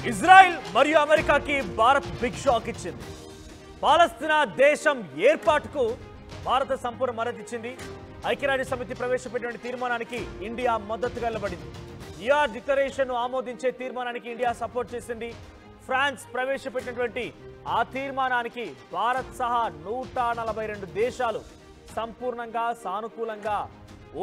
Israel మరియు అమెరికాకి Bharat big shock ఇచ్చింది. పాలస్తీనా దేశం ఏర్పాటుకు భారత సంపూర్ణ మద్దతు ఇచ్చింది. ఐక్యరాజ్య సమితి ప్రవేశపెట్టిన తీర్మానానికి ఇండియా మద్దతుగా నిలబడింది. యూఆర్ డిక్లరేషన్ ఆమోదించే తీర్మానానికి ఇండియా సపోర్ట్ చేసింది. ఫ్రాన్స్ ప్రవేశపెట్టినటువంటి ఆ తీర్మానానికి భారత్ సహా 142 దేశాలు సంపూర్ణంగా సానుకూలంగా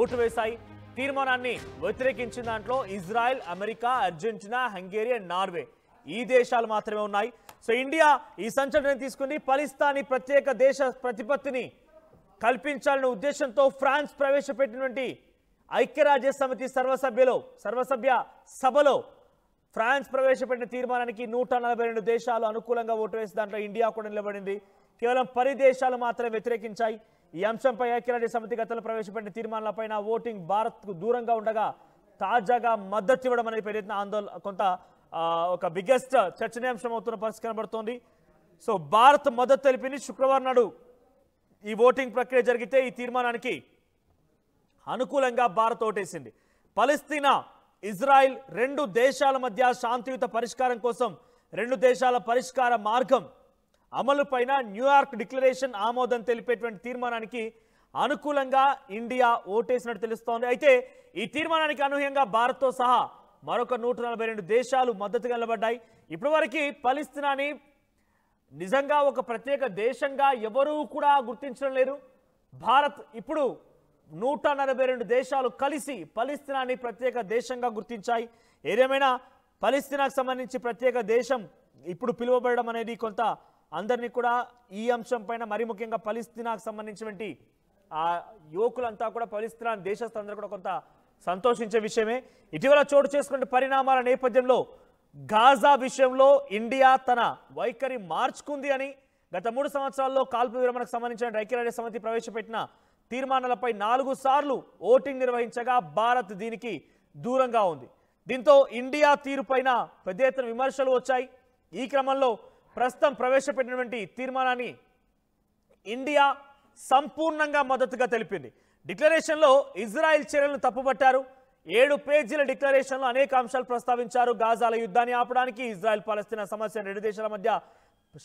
ఓటు వేశాయి. తీర్మానాన్ని వ్యతిరేకించిన దాంట్లో Israel, America, Argentina, Hungary and Norway ఈ దేశాలు మాత్రమే ఉన్నాయి. సో ఇండియా ఈ సంచలనం తీసుకుని పాలస్తీనా ప్రత్యేక దేశ ప్రతిపత్తిని కల్పించాలనే ఉద్దేశంతో ఫ్రాన్స్ ప్రవేశపెట్టినటువంటి ఐక్యరాజ్య సమితి సర్వసభ్య సభలో ఫ్రాన్స్ ప్రవేశపెట్టిన తీర్మానానికి 142 దేశాలు అనుకూలంగా ఓటు వేసి దాంట్లో ఇండియా కూడా నిలబడింది. కేవలం 10 దేశాలు మాత్రమే వ్యతిరేకించాయి. ఈ అంశంపై ఐక్యరాజ్య సమితి గతంలో ప్రవేశపెట్టిన తీర్మానాలపైన ఓటింగ్ భారత్కు దూరంగా ఉండగా తాజాగా మద్దతు ఇవ్వడం అనేది పెరిగిన ఆందోళన కొంత ఒక బిగ్గెస్ట్ చర్చనీయాంశం అవుతున్న పరిస్థితి కనబడుతోంది. సో భారత్ మద్దతు తెలిపింది. శుక్రవారం నాడు ఈ ఓటింగ్ ప్రక్రియ జరిగితే ఈ తీర్మానానికి అనుకూలంగా భారత్ ఓటేసింది. పాలస్తీనా, ఇజ్రాయెల్ రెండు దేశాల మధ్య శాంతియుత పరిష్కారం కోసం 2 దేశాల పరిష్కార మార్గం అమలుపైన న్యూయార్క్ డిక్లరేషన్ ఆమోదం తెలిపేటువంటి తీర్మానానికి అనుకూలంగా ఇండియా ఓటేసినట్టు తెలుస్తోంది. అయితే ఈ తీర్మానానికి అనూహ్యంగా భారత్తో సహా మరొక 142 దేశాలు మద్దతుగా నిలబడ్డాయి. ఇప్పటివరకు పాలస్తీనాని నిజంగా ఒక ప్రత్యేక దేశంగా ఎవరూ కూడా గుర్తించడం లేదు. భారత్ ఇప్పుడు 142 దేశాలు కలిసి పాలస్తీనాని ప్రత్యేక దేశంగా గుర్తించాయి. ఏదేమైనా పాలస్తీనాకు సంబంధించి ప్రత్యేక దేశం ఇప్పుడు పిలువబడడం అనేది కొంత అందరినీ కూడా ఈ అంశం పైన మరి ముఖ్యంగా పాలస్తీనాకు సంబంధించినటువంటి ఆ యువకులంతా కూడా పాలస్తీనా దేశస్థులందరూ కూడా కొంత సంతోషించే విషయమే. ఇటీవల చోటు చేసుకున్న పరిణామాల నేపథ్యంలో గాజా విషయంలో ఇండియా తన వైఖరి మార్చుకుంది అని గత 3 సంవత్సరాల్లో కాల్పు విరమణకు సంబంధించిన ఐక్యరాజ్య సమితి ప్రవేశపెట్టిన తీర్మానాలపై 4 సార్లు ఓటింగ్ నిర్వహించగా భారత్ దీనికి దూరంగా ఉంది. దీంతో ఇండియా తీరుపైన పెద్ద ఎత్తున విమర్శలు వచ్చాయి. ఈ క్రమంలో ప్రస్తుతం ప్రవేశపెట్టినటువంటి తీర్మానాన్ని ఇండియా సంపూర్ణంగా మద్దతుగా తెలిపింది. డిక్లరేషన్లో ఇజ్రాయెల్ చర్యలను తప్పుపట్టారు. 7 పేజీల డిక్లరేషన్లో అనేక అంశాలు ప్రస్తావించారు. గాజాల యుద్ధాన్ని ఆపడానికి, ఇజ్రాయెల్ పాలస్తీనా సమస్య 2 దేశాల మధ్య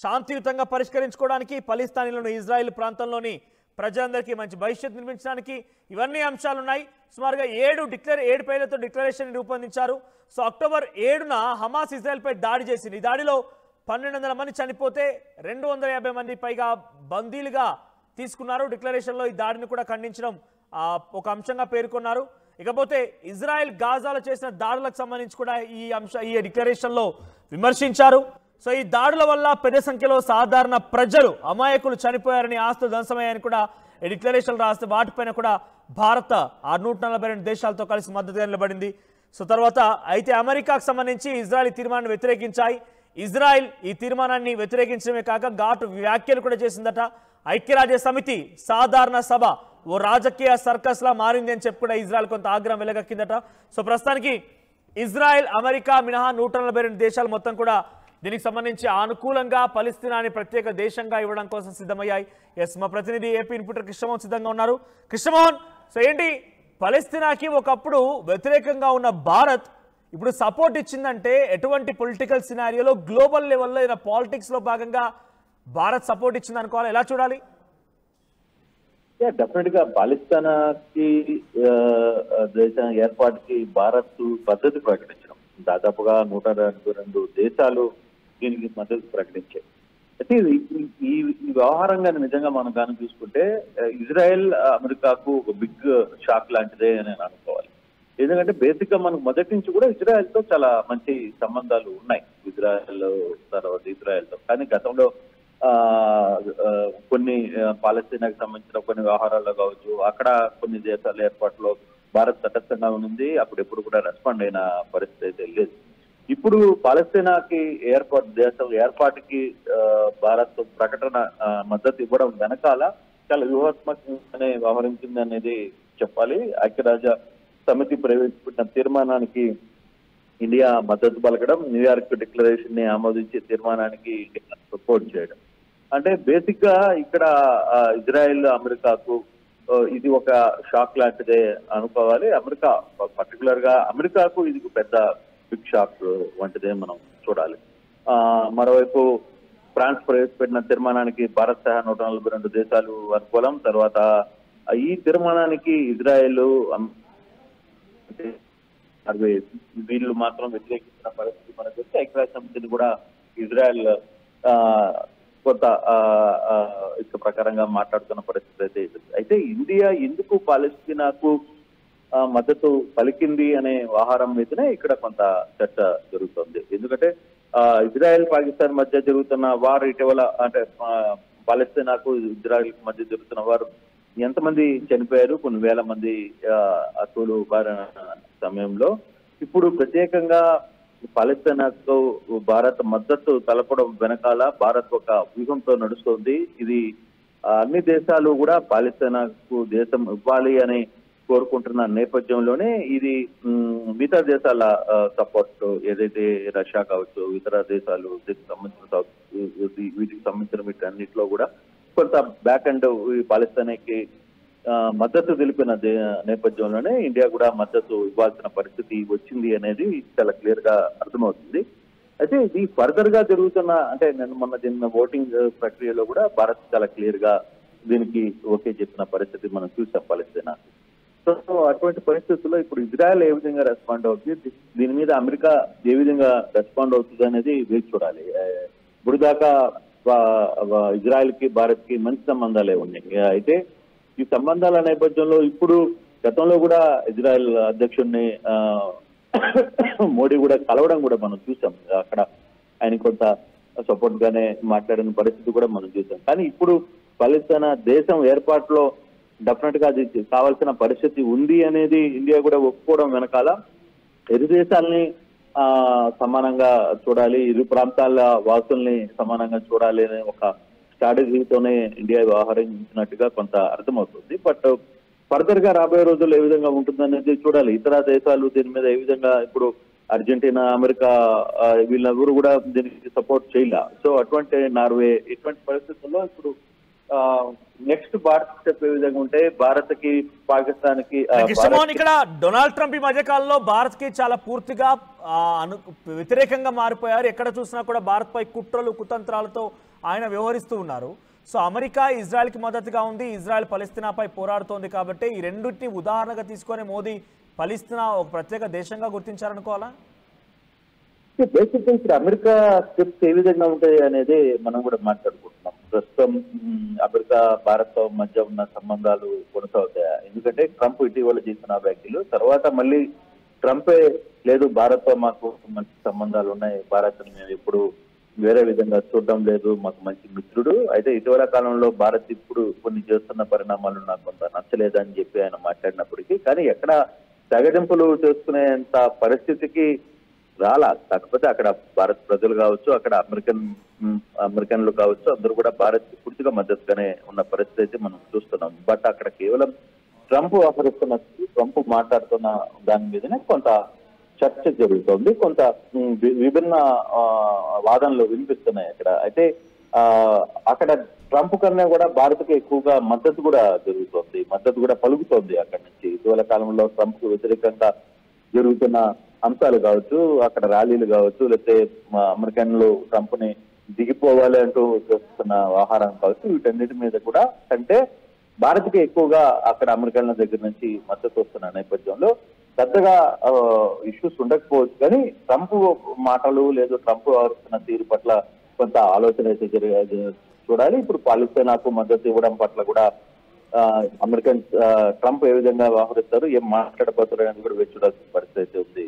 శాంతియుతంగా పరిష్కరించుకోవడానికి, పాలస్తీనాలోని ఇజ్రాయెల్ ప్రాంతంలోని ప్రజలందరికీ మంచి భవిష్యత్తు నిర్మించడానికి ఇవన్నీ అంశాలున్నాయి. సుమారుగా 7 పేర్లతో డిక్లరేషన్ రూపొందించారు. సో అక్టోబర్ 7న హమాస్ ఇజ్రాయెల్పై దాడి చేసింది. ఈ దాడిలో 1200 మంది చనిపోతే 250 మంది పైగా బందీలుగా తీసుకున్నారు. డిక్లరేషన్లో ఈ దాడిని కూడా ఖండించడం ఒక అంశంగా పేర్కొన్నారు. ఇకపోతే ఇజ్రాయెల్ గాజాలో చేసిన దాడులకు సంబంధించి కూడా ఈ డిక్లరేషన్లో విమర్శించారు. సో ఈ దాడుల వల్ల పెద్ద సంఖ్యలో సాధారణ ప్రజలు అమాయకులు చనిపోయారని, ఆస్తులు ధ్వంసమయ్యాయని కూడా ఈ డిక్లరేషన్ రాస్తే వాటిపైన కూడా భారత్ 142 దేశాలతో కలిసి మద్దతుగా నిలబడింది. సో తర్వాత అయితే అమెరికాకు సంబంధించి ఇజ్రాయెల్ తీర్మానాన్ని వ్యతిరేకించాయి. ఇజ్రాయెల్ ఈ తీర్మానాన్ని వ్యతిరేకించడమే కాక ఘాటు వ్యాఖ్యలు కూడా చేసిందట. ఐక్యరాజ్య సమితి సాధారణ సభ ఓ రాజకీయ సర్కస్ లా మారింది అని చెప్పి కూడా ఇజ్రాయెల్ కొంత ఆగ్రహం వెలగక్కిందట. సో ప్రస్తుతానికి ఇజ్రాయెల్, అమెరికా మినహా 142 దేశాలు మొత్తం కూడా దీనికి సంబంధించి అనుకూలంగా పాలస్తీనాని ప్రత్యేక దేశంగా ఇవ్వడం కోసం సిద్ధమయ్యాయి. ఎస్, మా ప్రతినిధి ఏపీ ఇన్పుటర్ కృష్ణమోహన్ సిద్ధంగా ఉన్నారు. కృష్ణమోహన్, సో ఏంటి పాలస్తీనాకి ఒకప్పుడు వ్యతిరేకంగా ఉన్న భారత్ ఇప్పుడు సపోర్ట్ ఇచ్చిందంటే ఎటువంటి పొలిటికల్ సినారియోలో గ్లోబల్ లెవెల్లో ఏదైనా పాలిటిక్స్ లో భాగంగా భారత్ సపోర్ట్ ఇచ్చింది అనుకోవాలి, ఎలా చూడాలి? డెఫినెట్ గా పాలస్తీనాకి దేశ ఏర్పాటుకి భారత్ మద్దతు ప్రకటించడం, దాదాపుగా 142 దేశాలు దీనికి మద్దతు ప్రకటించాయి. అయితే ఈ వ్యవహారంగా నిజంగా మనం కానీ చూసుకుంటే ఇజ్రాయెల్ అమెరికాకు ఒక బిగ్ షాక్ లాంటిదే అని నేను అనుకోవాలి. ఎందుకంటే బేసిక్ గా మనకు మొదటి నుంచి కూడా ఇజ్రాయెల్ తో చాలా మంచి సంబంధాలు ఉన్నాయి. ఇజ్రాయెల్తో కానీ గతంలో కొన్ని పాలస్తీనాకి సంబంధించిన కొన్ని వ్యవహారాల్లో కావచ్చు, అక్కడ కొన్ని దేశాల ఏర్పాటులో భారత్ తటస్థంగా ఉంది. అప్పుడు ఎప్పుడు కూడా రెస్పాండ్ అయిన పరిస్థితి అయితే లేదు. ఇప్పుడు పాలస్తీనాకి దేశం ఏర్పాటుకి భారత్ ప్రకటన మద్దతు ఇవ్వడం వెనకాల చాలా వ్యూహాత్మకంగానే వ్యవహరించింది అనేది చెప్పాలి. ఐక్యరాజ్య సమితి ప్రవేశపెట్టిన తీర్మానానికి ఇండియా మద్దతు పలకడం, న్యూయార్క్ డిక్లరేషన్ ని ఆమోదించే తీర్మానానికి సపోర్ట్ చేయడం అంటే బేసిక్ గా ఇక్కడ ఇజ్రాయెల్, అమెరికాకు ఇది ఒక షాక్ లాంటిదే అనుకోవాలి. అమెరికా పర్టికులర్ గా అమెరికాకు ఇది పెద్ద బిగ్ షాక్ వంటిదే మనం చూడాలి. మరోవైపు ఫ్రాన్స్ ప్రవేశపెట్టిన తీర్మానానికి భారత్ సహా 142 దేశాలు అనుకూలం. తర్వాత ఈ తీర్మానానికి ఇజ్రాయెల్ వీళ్ళు మాత్రం వ్యతిరేకించిన పరిస్థితి మనకు వస్తే ఐక్యరాజ్య సమితిని కూడా ఇజ్రాయెల్ కొంత ఇష్ట ప్రకారంగా మాట్లాడుతున్న పరిస్థితి అయితే. అయితే ఇండియా ఎందుకు పాలస్తీనాకు మద్దతు పలికింది అనే వ్యవహారం మీదనే ఇక్కడ కొంత చర్చ జరుగుతుంది. ఎందుకంటే ఇజ్రాయెల్ పాకిస్తాన్ మధ్య జరుగుతున్న వారు ఇటీవల అంటే పాలస్తీనాకు ఇజ్రాయెల్ మధ్య జరుగుతున్న వారు ఎంతమంది చనిపోయారు, కొన్ని వేల మంది అసలు బారిన సమయంలో ఇప్పుడు ప్రత్యేకంగా పాలస్తీనాకు భారత్ మద్దతు తెలపడం వెనకాల భారత్ ఒక వ్యూహంతో నడుస్తోంది. ఇది అన్ని దేశాలు కూడా పాలస్తీనాకు దేశం ఇవ్వాలి అని కోరుకుంటున్న నేపథ్యంలోనే ఇది మిగతా దేశాల సపోర్ట్ ఏదైతే రష్యా కావచ్చు, ఇతర దేశాలు వీటికి సంబంధించిన వీటన్నిటిలో కూడా కొంత బ్యాక్ అండ్ పాలస్తీనాకి మద్దతు తెలిపిన నేపథ్యంలోనే ఇండియా కూడా మద్దతు ఇవ్వాల్సిన పరిస్థితి వచ్చింది అనేది చాలా క్లియర్ గా అర్థమవుతుంది. అయితే ఇది ఫర్దర్ గా జరుగుతున్న అంటే నేను మొన్న జరిగిన ఓటింగ్ ప్రక్రియలో కూడా భారత్ చాలా క్లియర్ గా దీనికి ఓకే చెప్పిన పరిస్థితి మనం చూసాం పాలస్తీనా. సో అటువంటి పరిస్థితుల్లో ఇప్పుడు ఇజ్రాయెల్ ఏ విధంగా రెస్పాండ్ అవుతుంది, దీని మీద అమెరికా ఏ విధంగా రెస్పాండ్ అవుతుంది అనేది వేచి చూడాలి. ఇప్పుడు దాకా ఇజ్రాయెల్ కి భారత్ కి మంచి సంబంధాలే ఉన్నాయి. అయితే ఈ సంబంధాల నేపథ్యంలో ఇప్పుడు గతంలో కూడా ఇజ్రాయెల్ అధ్యక్షుడిని మోడీ కూడా కలవడం కూడా మనం చూసాం. అక్కడ ఆయన కొంత సపోర్ట్ గానే మాట్లాడిన పరిస్థితి కూడా మనం చూసాం. కానీ ఇప్పుడు పాలస్తీనా దేశం ఏర్పాటులో డెఫినెట్ గా అది కావాల్సిన పరిస్థితి ఉంది అనేది ఇండియా కూడా ఒప్పుకోవడం వెనకాల ఇరు దేశాలని సమానంగా చూడాలి, ఇరు ప్రాంతాల వాసుల్ని సమానంగా చూడాలి అనే ఒక స్ట్రాటజీతోనే ఇండియా వ్యవహరించినట్టుగా కొంత అర్థమవుతుంది. బట్ ఫర్దర్ గా రాబోయే రోజుల్లో ఏ విధంగా ఉంటుందనేది చూడాలి. ఇతర దేశాలు దీని మీద ఏ విధంగా ఇప్పుడు అర్జెంటీనా, అమెరికా వీళ్ళెవరు కూడా దీనికి సపోర్ట్ చేయలే. సో అటువంటి నార్వే ఇటువంటి పరిస్థితుల్లో ఇప్పుడు నెక్స్ట్ భారత్ స్టెప్ ఏ విధంగా ఉంటే భారత్ కి పాకిస్తాన్ కి ఇక్కడ డొనాల్డ్ ట్రంప్ ఈ మధ్య కాలంలో భారత్ కి చాలా పూర్తిగా వ్యతిరేకంగా మారిపోయారు. ఎక్కడ చూసినా కూడా భారత్ పై కుట్రలు కుతంత్రాలతో ఆయన వ్యవహరిస్తూ ఉన్నారు. సో అమెరికా ఇజ్రాయెల్ కి మద్దతుగా ఉంది, ఇజ్రాయెల్ పలస్తీనాపై పోరాడుతోంది. కాబట్టి ఈ రెండింటిని ఉదాహరణగా తీసుకొని మోదీ పలస్తీనా ఒక ప్రత్యేక దేశంగా గుర్తించారనుకోవాలా? బేసిక్గా ఇప్పుడు అమెరికా స్టెప్స్ ఏ విధంగా ఉంటాయి అనేది మనం కూడా మాట్లాడుకుంటున్నాం. ప్రస్తుతం అమెరికా భారత్ మధ్య ఉన్న సంబంధాలు కొనసాగుతాయా? ఎందుకంటే ట్రంప్ ఇటీవల చేసిన వ్యాఖ్యలు తర్వాత మళ్ళీ ట్రంపే లేదు భారత్ తో మాకు మంచి సంబంధాలు ఉన్నాయి, భారత్ మేము ఎప్పుడు వేరే విధంగా చూడడం లేదు, మాకు మంచి మిత్రుడు. అయితే ఇటీవల కాలంలో భారత్ ఇప్పుడు కొన్ని చేస్తున్న పరిణామాలు నాకు కొంత నచ్చలేదని చెప్పి ఆయన మాట్లాడినప్పటికీ కానీ ఎక్కడ తెగదింపులు చేసుకునేంత పరిస్థితికి రాలా. కాకపోతే అక్కడ భారత్ ప్రజలు కావచ్చు, అక్కడ అమెరికన్లు కావచ్చు, అందరూ కూడా భారత్ పూర్తిగా మద్దతుగానే ఉన్న పరిస్థితి అయితే మనం చూస్తున్నాం. బట్ అక్కడ కేవలం ట్రంప్ వ్యవహరిస్తున్న, ట్రంప్ మాట్లాడుతున్న దాని మీదనే కొంత చర్చ జరుగుతోంది, కొంత విభిన్న వాదనలు వినిపిస్తున్నాయి అక్కడ. అయితే అక్కడ ట్రంప్ కన్నా కూడా భారత్కి ఎక్కువగా మద్దతు కూడా జరుగుతోంది, మద్దతు కూడా పలుకుతోంది అక్కడి నుంచి. ఇటీవల కాలంలో ట్రంప్ వ్యతిరేకంగా జరుగుతున్న అంశాలు కావచ్చు, అక్కడ ర్యాలీలు కావచ్చు, లేకపోతే అమెరికన్లు ట్రంప్ ని దిగిపోవాలి అంటూ చేస్తున్న వ్యవహారం కావచ్చు, వీటన్నిటి మీద కూడా అంటే భారత్కి ఎక్కువగా అక్కడ అమెరికన్ల దగ్గర నుంచి మద్దతు వస్తున్న నేపథ్యంలో పెద్దగా ఇష్యూస్ ఉండకపోవచ్చు. కానీ ట్రంప్ మాటలు లేదు ట్రంప్ వ్యవహరిస్తున్న తీరు పట్ల కొంత ఆలోచన అయితే చూడాలి. ఇప్పుడు పాలస్తీనాకు మద్దతు ఇవ్వడం పట్ల కూడా అమెరికన్ ట్రంప్ ఏ విధంగా వ్యవహరిస్తారు, ఏం మాట్లాడబోతారు అనేది కూడా వేచి చూడాల్సిన పరిస్థితి ఉంది.